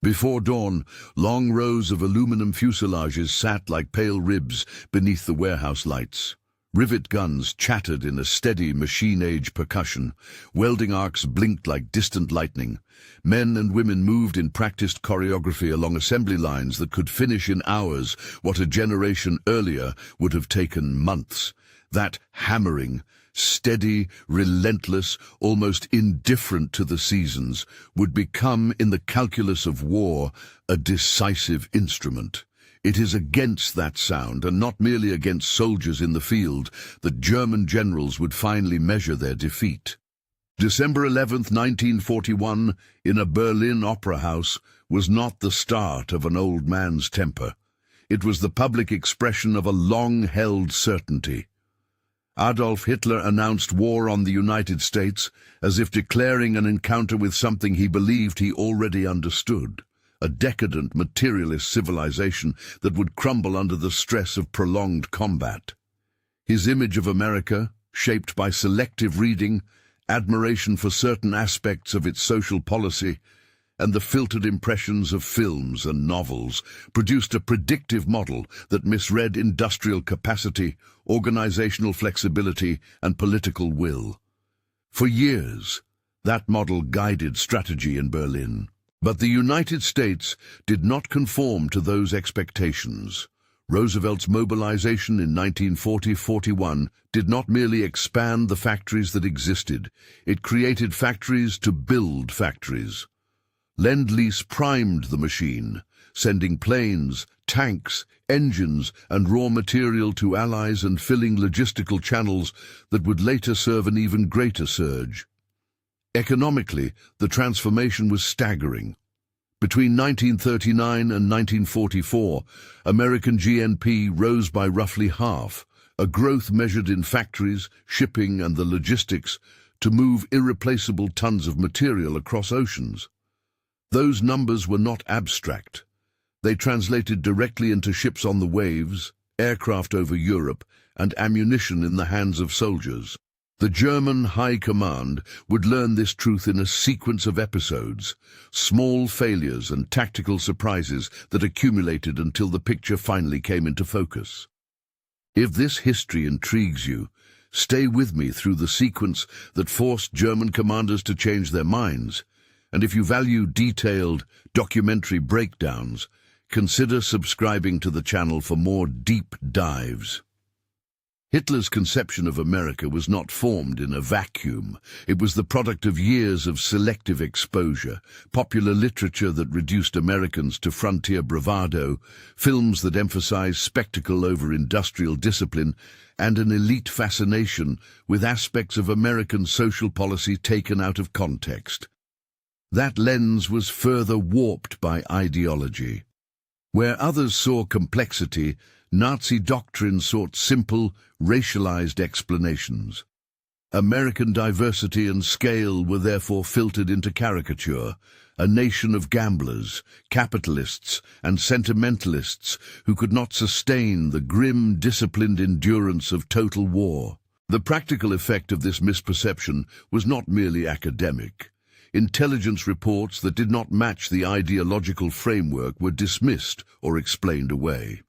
Before dawn, long rows of aluminum fuselages sat like pale ribs beneath the warehouse lights. Rivet guns chattered in a steady machine-age percussion. Welding arcs blinked like distant lightning. Men and women moved in practiced choreography along assembly lines that could finish in hours what a generation earlier would have taken months. That hammering, steady, relentless, almost indifferent to the seasons, would become, in the calculus of war, a decisive instrument. It is against that sound, and not merely against soldiers in the field, that German generals would finally measure their defeat. December 11th, 1941, in a Berlin opera house, was not the start of an old man's temper. It was the public expression of a long-held certainty. Adolf Hitler announced war on the United States as if declaring an encounter with something he believed he already understood. A decadent, materialist civilization that would crumble under the stress of prolonged combat. His image of America, shaped by selective reading, admiration for certain aspects of its social policy, and the filtered impressions of films and novels, produced a predictive model that misread industrial capacity, organizational flexibility, and political will. For years, that model guided strategy in Berlin. But the United States did not conform to those expectations. Roosevelt's mobilization in 1940-41 did not merely expand the factories that existed, it created factories to build factories. Lend-Lease primed the machine, sending planes, tanks, engines, and raw material to allies and filling logistical channels that would later serve an even greater surge. Economically, the transformation was staggering. Between 1939 and 1944, American GNP rose by roughly half, a growth measured in factories, shipping, and the logistics to move irreplaceable tons of material across oceans. Those numbers were not abstract. They translated directly into ships on the waves, aircraft over Europe, and ammunition in the hands of soldiers. The German High Command would learn this truth in a sequence of episodes, small failures and tactical surprises that accumulated until the picture finally came into focus. If this history intrigues you, stay with me through the sequence that forced German commanders to change their minds, and if you value detailed, documentary breakdowns, consider subscribing to the channel for more deep dives. Hitler's conception of America was not formed in a vacuum. It was the product of years of selective exposure, popular literature that reduced Americans to frontier bravado, films that emphasized spectacle over industrial discipline, and an elite fascination with aspects of American social policy taken out of context. That lens was further warped by ideology. Where others saw complexity, Nazi doctrine sought simple, racialized explanations. American diversity and scale were therefore filtered into caricature, a nation of gamblers, capitalists, and sentimentalists who could not sustain the grim, disciplined endurance of total war. The practical effect of this misperception was not merely academic. Intelligence reports that did not match the ideological framework were dismissed or explained away.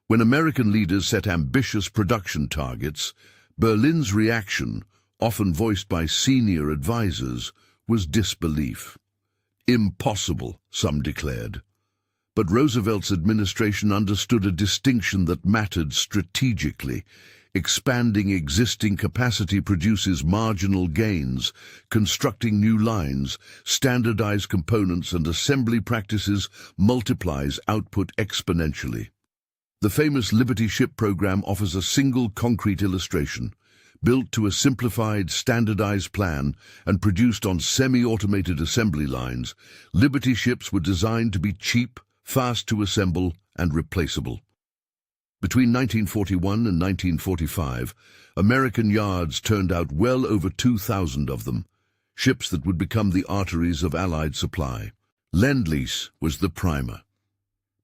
When American leaders set ambitious production targets, Berlin's reaction, often voiced by senior advisors, was disbelief. Impossible, some declared. But Roosevelt's administration understood a distinction that mattered strategically. Expanding existing capacity produces marginal gains. Constructing new lines, standardized components, and assembly practices multiplies output exponentially. The famous Liberty ship program offers a single concrete illustration. Built to a simplified, standardized plan and produced on semi-automated assembly lines, Liberty ships were designed to be cheap, fast to assemble, and replaceable. Between 1941 and 1945, American yards turned out well over 2,000 of them, ships that would become the arteries of Allied supply. Lend-Lease was the primer.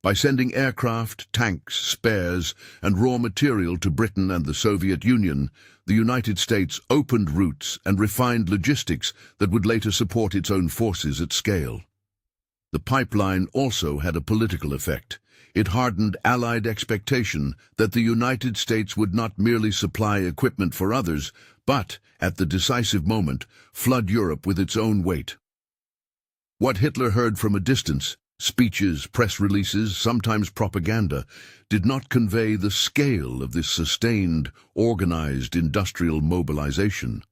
By sending aircraft, tanks, spares, and raw material to Britain and the Soviet Union, the United States opened routes and refined logistics that would later support its own forces at scale. The pipeline also had a political effect. It hardened Allied expectation that the United States would not merely supply equipment for others, but, at the decisive moment, flood Europe with its own weight. What Hitler heard from a distance, speeches, press releases, sometimes propaganda, did not convey the scale of this sustained, organized industrial mobilization.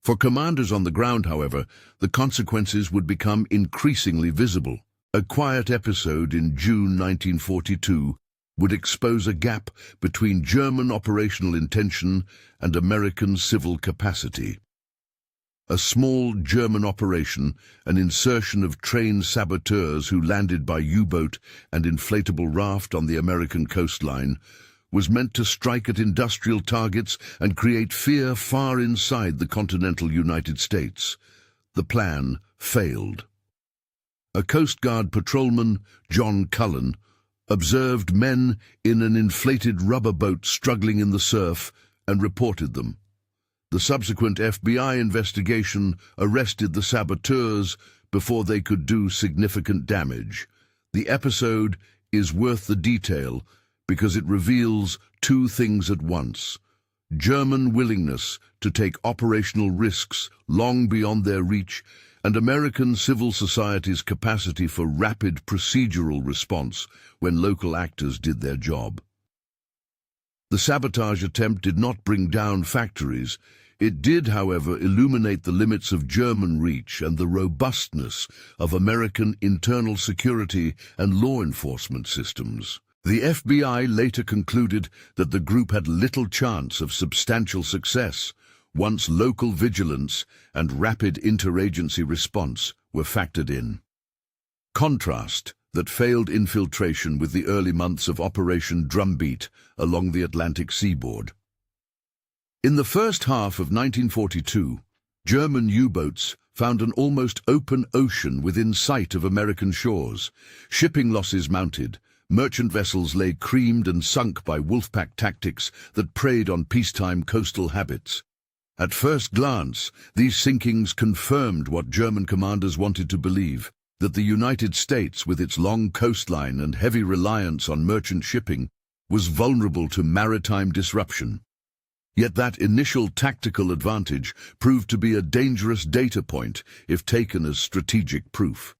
For commanders on the ground, however, the consequences would become increasingly visible. A quiet episode in June 1942 would expose a gap between German operational intention and American civil capacity. A small German operation, an insertion of trained saboteurs who landed by U-boat and inflatable raft on the American coastline, was meant to strike at industrial targets and create fear far inside the continental United States. The plan failed. A Coast Guard patrolman, John Cullen, observed men in an inflated rubber boat struggling in the surf and reported them. The subsequent FBI investigation arrested the saboteurs before they could do significant damage. The episode is worth the detail because it reveals two things at once: German willingness to take operational risks long beyond their reach, and American civil society's capacity for rapid procedural response when local actors did their job. The sabotage attempt did not bring down factories. It did, however, illuminate the limits of German reach and the robustness of American internal security and law enforcement systems. The FBI later concluded that the group had little chance of substantial success once local vigilance and rapid interagency response were factored in. Contrast that failed infiltration with the early months of Operation Drumbeat along the Atlantic seaboard. In the first half of 1942, German U-boats found an almost open ocean within sight of American shores. Shipping losses mounted. Merchant vessels lay creamed and sunk by wolfpack tactics that preyed on peacetime coastal habits. At first glance, these sinkings confirmed what German commanders wanted to believe, that the United States, with its long coastline and heavy reliance on merchant shipping, was vulnerable to maritime disruption. Yet that initial tactical advantage proved to be a dangerous data point if taken as strategic proof.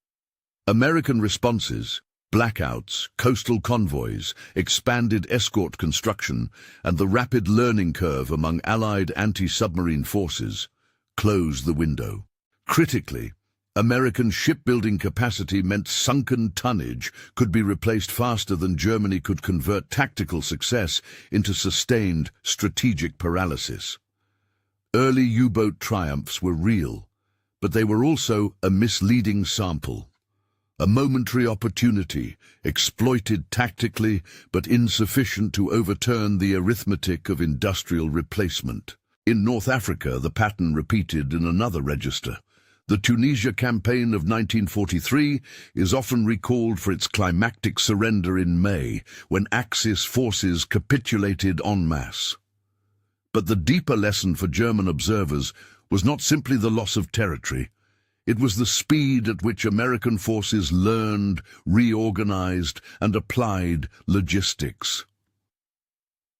American responses, blackouts, coastal convoys, expanded escort construction, and the rapid learning curve among Allied anti-submarine forces closed the window. Critically, American shipbuilding capacity meant sunken tonnage could be replaced faster than Germany could convert tactical success into sustained strategic paralysis. Early U-boat triumphs were real, but they were also a misleading sample. A momentary opportunity, exploited tactically but insufficient to overturn the arithmetic of industrial replacement. In North Africa, the pattern repeated in another register. The Tunisia campaign of 1943 is often recalled for its climactic surrender in May, when Axis forces capitulated en masse. But the deeper lesson for German observers was not simply the loss of territory. It was the speed at which American forces learned, reorganized, and applied logistics.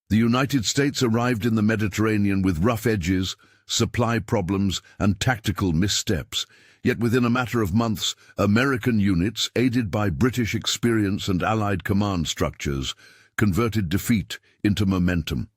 The United States arrived in the Mediterranean with rough edges, supply problems, and tactical missteps. Yet within a matter of months, American units, aided by British experience and Allied command structures, converted defeat into momentum.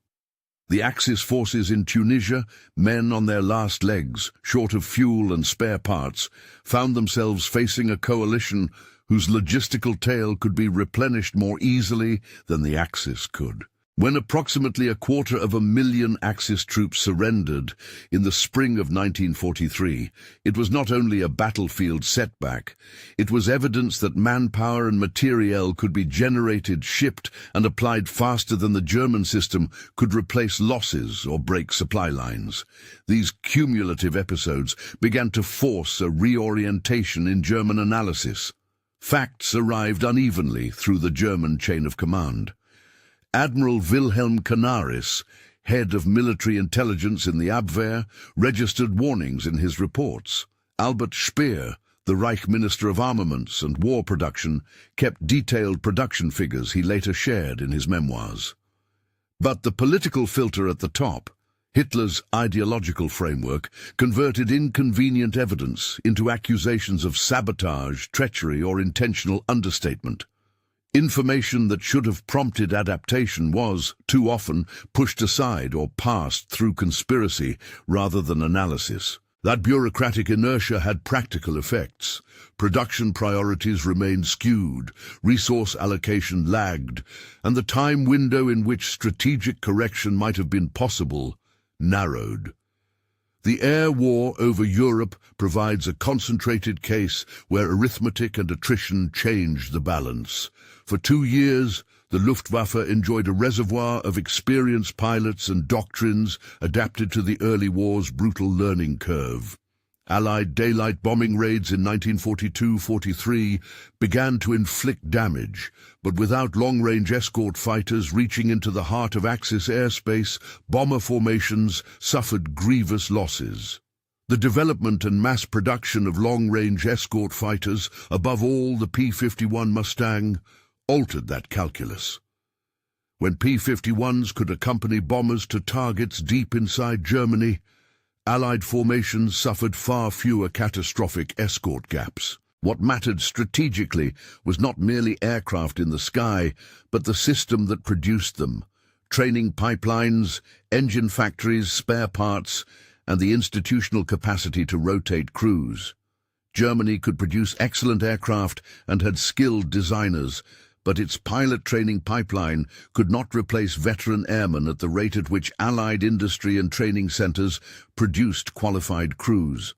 The Axis forces in Tunisia, men on their last legs, short of fuel and spare parts, found themselves facing a coalition whose logistical tail could be replenished more easily than the Axis could. When approximately 250,000 Axis troops surrendered in the spring of 1943, it was not only a battlefield setback, it was evidence that manpower and materiel could be generated, shipped, and applied faster than the German system could replace losses or break supply lines. These cumulative episodes began to force a reorientation in German analysis. Facts arrived unevenly through the German chain of command. Admiral Wilhelm Canaris, head of military intelligence in the Abwehr, registered warnings in his reports. Albert Speer, The Reich Minister of Armaments and War Production kept detailed production figures he later shared in his memoirs. But the political filter at the top, Hitler's ideological framework, converted inconvenient evidence into accusations of sabotage, treachery, or intentional understatement. Information that should have prompted adaptation was, too often, pushed aside or passed through conspiracy rather than analysis. That bureaucratic inertia had practical effects. Production priorities remained skewed, resource allocation lagged, and the time window in which strategic correction might have been possible narrowed. The air war over Europe provides a concentrated case where arithmetic and attrition changed the balance. For 2 years, the Luftwaffe enjoyed a reservoir of experienced pilots and doctrines adapted to the early war's brutal learning curve. Allied daylight bombing raids in 1942-43 began to inflict damage, but without long-range escort fighters reaching into the heart of Axis airspace, bomber formations suffered grievous losses. The development and mass production of long-range escort fighters, above all the P-51 Mustang, altered that calculus. When P-51s could accompany bombers to targets deep inside Germany, Allied formations suffered far fewer catastrophic escort gaps. What mattered strategically was not merely aircraft in the sky, but the system that produced them: training pipelines, engine factories, spare parts, and the institutional capacity to rotate crews. Germany could produce excellent aircraft and had skilled designers, but its pilot training pipeline could not replace veteran airmen at the rate at which Allied industry and training centers produced qualified crews.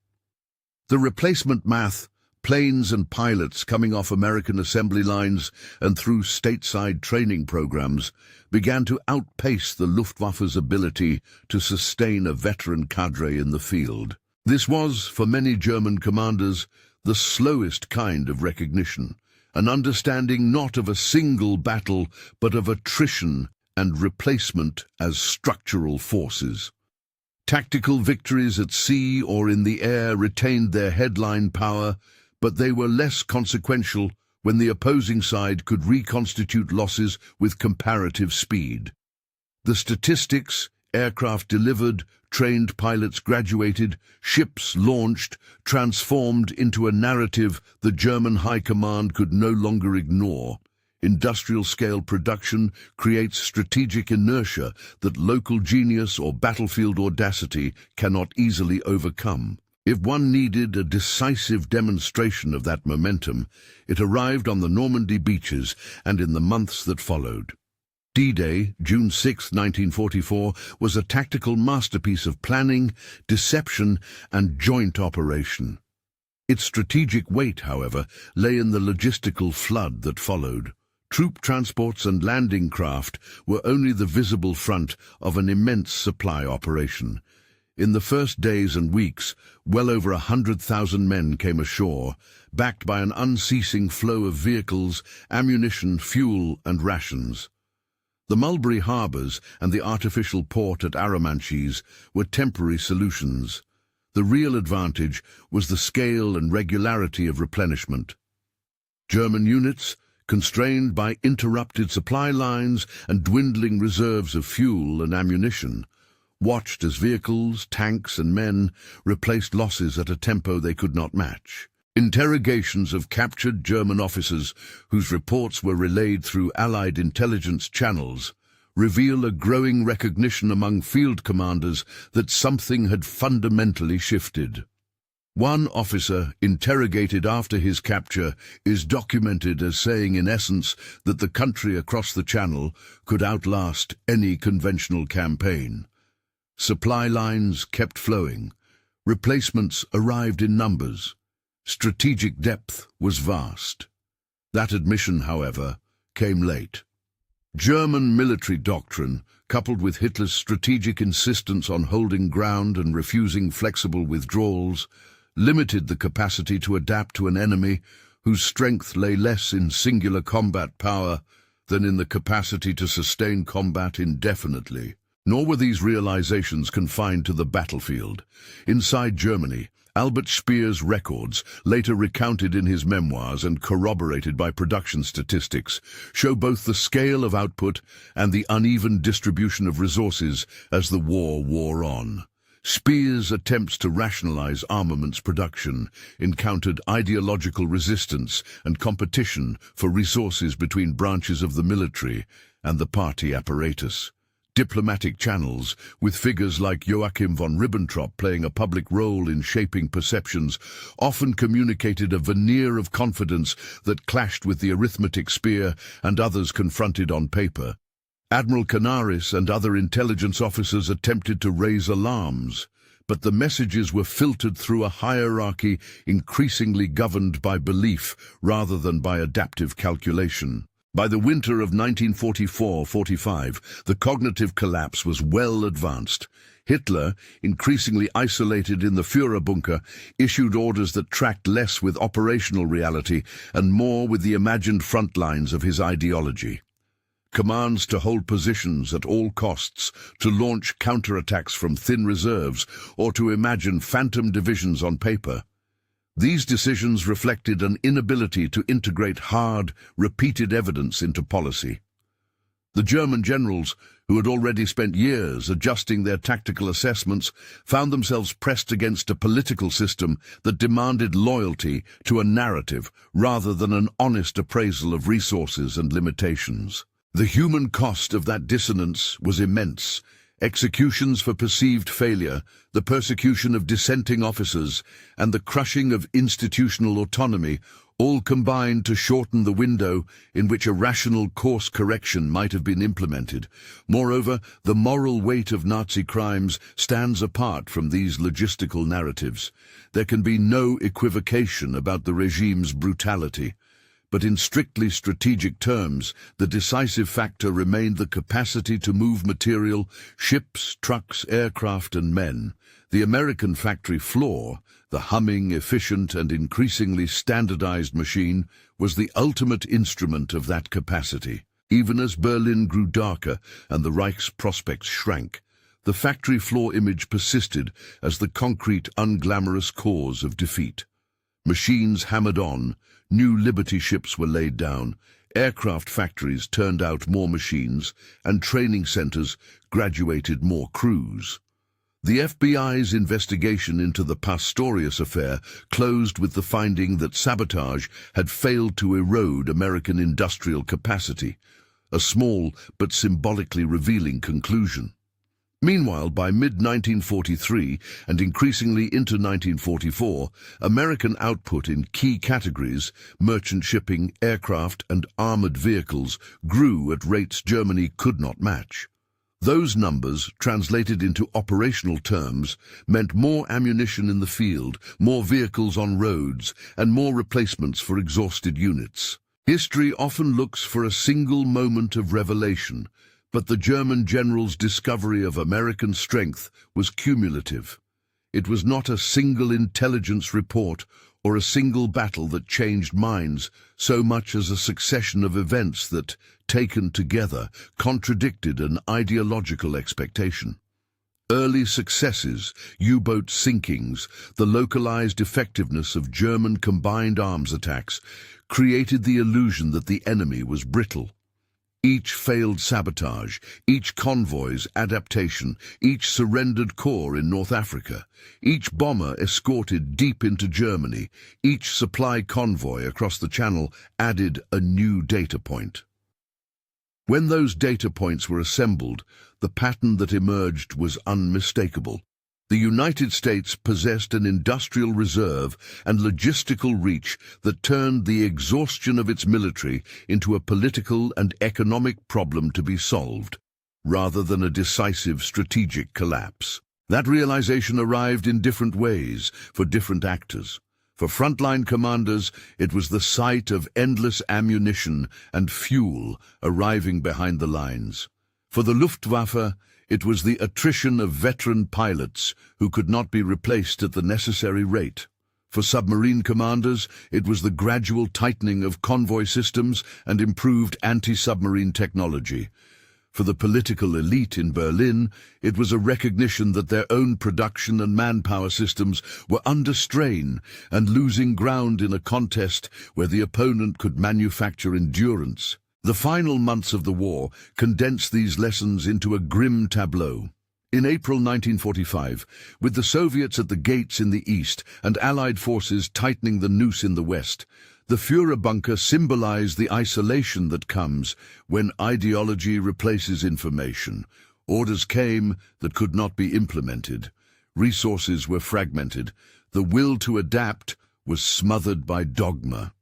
The replacement math, planes and pilots coming off American assembly lines and through stateside training programs, began to outpace the Luftwaffe's ability to sustain a veteran cadre in the field. This was, for many German commanders, the slowest kind of recognition. An understanding not of a single battle, but of attrition and replacement as structural forces. Tactical victories at sea or in the air retained their headline power, but they were less consequential when the opposing side could reconstitute losses with comparative speed. The statistics: aircraft delivered, trained pilots graduated, ships launched, transformed into a narrative the German High Command could no longer ignore. Industrial-scale production creates strategic inertia that local genius or battlefield audacity cannot easily overcome. If one needed a decisive demonstration of that momentum, it arrived on the Normandy beaches and in the months that followed. D-Day, June 6, 1944, was a tactical masterpiece of planning, deception, and joint operation. Its strategic weight, however, lay in the logistical flood that followed. Troop transports and landing craft were only the visible front of an immense supply operation. In the first days and weeks, well over 100,000 men came ashore, backed by an unceasing flow of vehicles, ammunition, fuel, and rations. The Mulberry harbours and the artificial port at Arromanches were temporary solutions. The real advantage was the scale and regularity of replenishment. German units, constrained by interrupted supply lines and dwindling reserves of fuel and ammunition, watched as vehicles, tanks and men replaced losses at a tempo they could not match. Interrogations of captured German officers, whose reports were relayed through Allied intelligence channels, reveal a growing recognition among field commanders that something had fundamentally shifted. One officer, interrogated after his capture, is documented as saying in essence that the country across the Channel could outlast any conventional campaign. Supply lines kept flowing. Replacements arrived in numbers. Strategic depth was vast. That admission, however, came late. German military doctrine, coupled with Hitler's strategic insistence on holding ground and refusing flexible withdrawals, limited the capacity to adapt to an enemy whose strength lay less in singular combat power than in the capacity to sustain combat indefinitely. Nor were these realizations confined to the battlefield. Inside Germany, Albert Speer's records, later recounted in his memoirs and corroborated by production statistics, show both the scale of output and the uneven distribution of resources as the war wore on. Speer's attempts to rationalize armaments production encountered ideological resistance and competition for resources between branches of the military and the party apparatus. Diplomatic channels, with figures like Joachim von Ribbentrop playing a public role in shaping perceptions, often communicated a veneer of confidence that clashed with the arithmetic Speer and others confronted on paper. Admiral Canaris and other intelligence officers attempted to raise alarms, but the messages were filtered through a hierarchy increasingly governed by belief rather than by adaptive calculation. By the winter of 1944-45, the cognitive collapse was well advanced. Hitler, increasingly isolated in the Führerbunker, issued orders that tracked less with operational reality and more with the imagined front lines of his ideology. Commands to hold positions at all costs, to launch counterattacks from thin reserves, or to imagine phantom divisions on paper. These decisions reflected an inability to integrate hard, repeated evidence into policy. The German generals, who had already spent years adjusting their tactical assessments, found themselves pressed against a political system that demanded loyalty to a narrative rather than an honest appraisal of resources and limitations. The human cost of that dissonance was immense. Executions for perceived failure, the persecution of dissenting officers, and the crushing of institutional autonomy all combined to shorten the window in which a rational course correction might have been implemented. Moreover, the moral weight of Nazi crimes stands apart from these logistical narratives. There can be no equivocation about the regime's brutality. But in strictly strategic terms, the decisive factor remained the capacity to move material, ships, trucks, aircraft, and men. The American factory floor, the humming, efficient, and increasingly standardized machine, was the ultimate instrument of that capacity. Even as Berlin grew darker and the Reich's prospects shrank, the factory floor image persisted as the concrete, unglamorous cause of defeat. Machines hammered on, new Liberty ships were laid down, aircraft factories turned out more machines, and training centers graduated more crews. The FBI's investigation into the Pastorius affair closed with the finding that sabotage had failed to erode American industrial capacity, a small but symbolically revealing conclusion. Meanwhile, by mid-1943 and increasingly into 1944, American output in key categories, merchant shipping, aircraft, and armored vehicles, grew at rates Germany could not match. Those numbers, translated into operational terms, meant more ammunition in the field, more vehicles on roads, and more replacements for exhausted units. History often looks for a single moment of revelation, but the German general's discovery of American strength was cumulative. It was not a single intelligence report or a single battle that changed minds, so much as a succession of events that, taken together, contradicted an ideological expectation. Early successes, U-boat sinkings, the localized effectiveness of German combined arms attacks, created the illusion that the enemy was brittle. Each failed sabotage, each convoy's adaptation, each surrendered corps in North Africa, each bomber escorted deep into Germany, each supply convoy across the Channel added a new data point. When those data points were assembled, the pattern that emerged was unmistakable. The United States possessed an industrial reserve and logistical reach that turned the exhaustion of its military into a political and economic problem to be solved, rather than a decisive strategic collapse. That realization arrived in different ways for different actors. For frontline commanders, it was the sight of endless ammunition and fuel arriving behind the lines. For the Luftwaffe, it was the attrition of veteran pilots who could not be replaced at the necessary rate. For submarine commanders, it was the gradual tightening of convoy systems and improved anti-submarine technology. For the political elite in Berlin, it was a recognition that their own production and manpower systems were under strain and losing ground in a contest where the opponent could manufacture endurance. The final months of the war condensed these lessons into a grim tableau. In April 1945, with the Soviets at the gates in the east and Allied forces tightening the noose in the west, the Führerbunker symbolized the isolation that comes when ideology replaces information. Orders came that could not be implemented. Resources were fragmented. The will to adapt was smothered by dogma.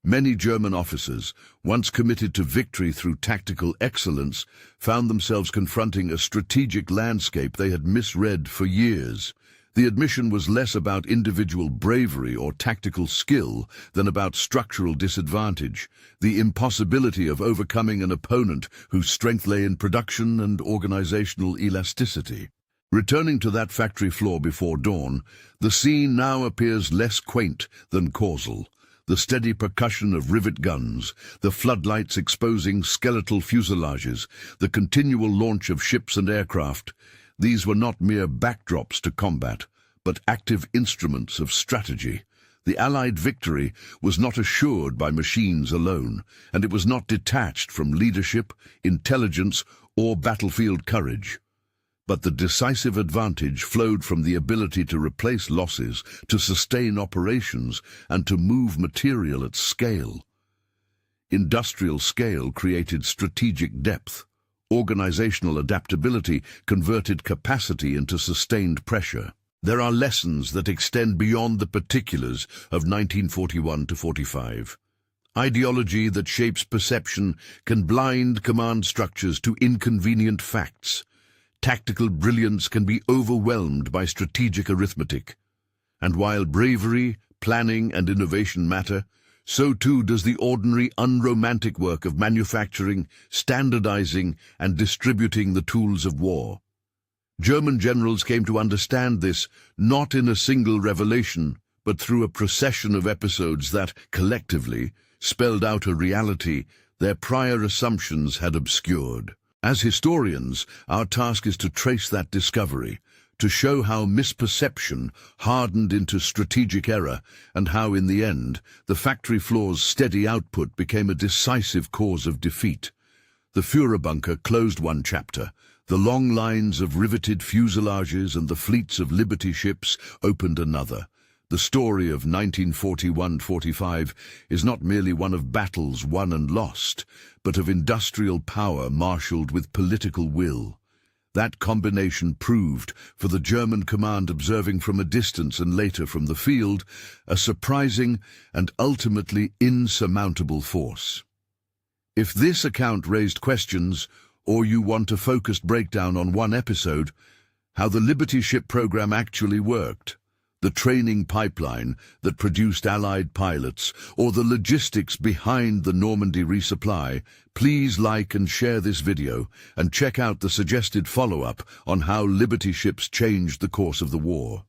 Many German officers, once committed to victory through tactical excellence, found themselves confronting a strategic landscape they had misread for years. The admission was less about individual bravery or tactical skill than about structural disadvantage, the impossibility of overcoming an opponent whose strength lay in production and organizational elasticity. Returning to that factory floor before dawn, the scene now appears less quaint than causal. The steady percussion of rivet guns, the floodlights exposing skeletal fuselages, the continual launch of ships and aircraft, these were not mere backdrops to combat, but active instruments of strategy. The Allied victory was not assured by machines alone, and it was not detached from leadership, intelligence, or battlefield courage. But the decisive advantage flowed from the ability to replace losses, to sustain operations, and to move material at scale. Industrial scale created strategic depth. Organizational adaptability converted capacity into sustained pressure. There are lessons that extend beyond the particulars of 1941 to 45. Ideology that shapes perception can blind command structures to inconvenient facts. Tactical brilliance can be overwhelmed by strategic arithmetic. And while bravery, planning, and innovation matter, so too does the ordinary, unromantic work of manufacturing, standardizing, and distributing the tools of war. German generals came to understand this not in a single revelation, but through a procession of episodes that, collectively, spelled out a reality their prior assumptions had obscured. As historians, our task is to trace that discovery, to show how misperception hardened into strategic error, and how, in the end, the factory floor's steady output became a decisive cause of defeat. The Führerbunker closed one chapter. The long lines of riveted fuselages and the fleets of Liberty ships opened another. The story of 1941-45 is not merely one of battles won and lost, but of industrial power marshaled with political will. That combination proved, for the German command observing from a distance and later from the field, a surprising and ultimately insurmountable force. If this account raised questions, or you want a focused breakdown on one episode, how the Liberty ship program actually worked, the training pipeline that produced Allied pilots, or the logistics behind the Normandy resupply, please like and share this video and check out the suggested follow-up on how Liberty ships changed the course of the war.